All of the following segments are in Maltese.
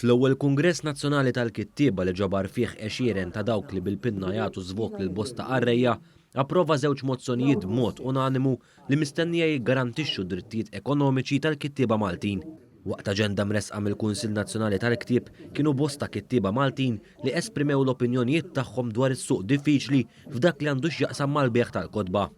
Fl-ewwel Kungress Nazzjonali tal-Kittieba li ġabar fih għexieren ta' dawk li bil-pinna jagħtu żvok lil bosta qarrejja, approva żewġ mozzjonijiet b'mod unanimu li mistennija jiggarantixxu drittijiet ekonomiċi tal-kittieba Maltin. Waqt aġenda mresqa mill-Kunsill Nazzjonali tal-Ktieb kienu bosta kittieba Maltin li esprimew l-opinjonijiet tagħhom dwar is-suq diffiċli f'dak li għandu x'jaqsam mal-beħ tal-kotba.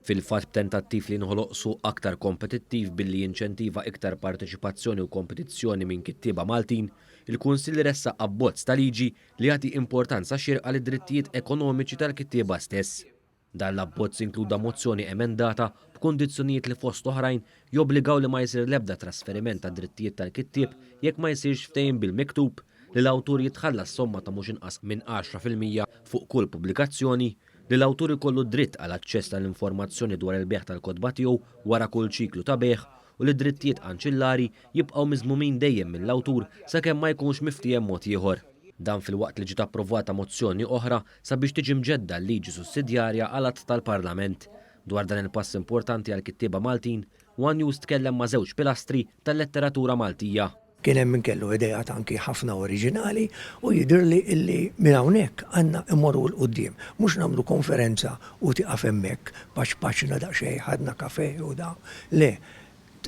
Fil-fatt b'tentattiv li nħoloq suq aktar kompetittiv billi jinċentiva iktar parteċipazzjoni u kompetizzjoni minn kittieba Maltin, il-Kunsill ressaq abbozz ta' liġi li jagħti importanza xierqa lid drittijiet ekonomiċi tal-kittieba stess. Dan l-abbozz inkluda mozzjoni emendata b'kundizzjonijiet li fost oħrajn jobbligaw li ma jsir l-ebda trasferiment ta' drittijiet tal-kittieb jekk ma jsirx ftehim bil-miktub li l-awtur jitħallas somma ta' mhux inqas minn 10% fuq kull pubblikazzjoni, li l-awtur ikollu dritt għal aċċess tal-informazzjoni dwar il-beħ tal-kotba tiegħu wara kull ċiklu ta' beħ u li d-drittijiet anċillari jibqgħu miżmumin dejjem mill-awtur sakemm ma jkunx miftiem mod ieħor. Dan fil-waqt li ġiet approvata mozzjoni oħra sabiex tiġi mġedda l-liġi sussidjarja għal att tal-Parlament. Dwar dan il-pass importanti għal kittieba Maltin, One News tkellem ma' żewġ pilastri tal-letteratura Maltija. Kien hemm kellu idejat anki ħafna oriġinali u jidhirli illi minn hawnhekk għandna immorru l qudiem mhux nagħmlu konferenza u tieqaf hemmhekk paċ-paċna daqsxejn ħadna kafè u da. Le,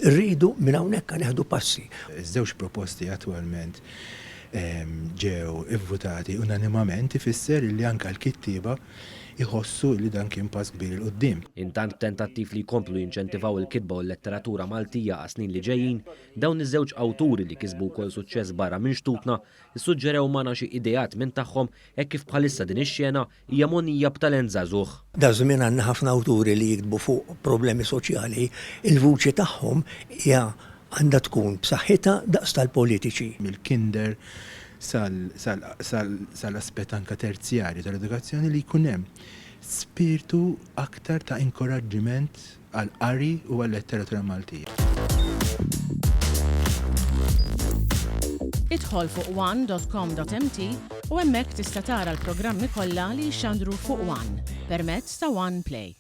rridu minn hawnhekk neħdu passi. Iż-żewġ proposti attwalment ġew ivvutati unanimament ifisser li anke l-kittieba iħossu li dan kien pass kbir il qudiem. Intant tentattiv li jkomplu jinċentivaw il-kitba u l-letteratura Maltija għas snin li ġejjin, dawn iż-żewġ awturi li kisbu wkoll suċċess barra minn xtutna issuġġerew magħna xi ideat minn tagħhom hekk kif bħalissa din ix-xena hija monija b'talent żagħżugħ. Da żmien għandna ħafna awturi li jiktbu fuq problemi soċjali, il-vuċi tagħhom hija għandha tkun b'saħħitha daqs tal-politiċi. Mill-kinder sal-aspett anke terzjarju tal-edukazzjoni li jkun hemm spiritu aktar ta' inkoraġġiment għal qari u għal letteratura Maltija. Idħol fuq one.com.mt u hemmhekk tista' tara l-programmi kollha li jxandru fuq One permezz ta' One Play.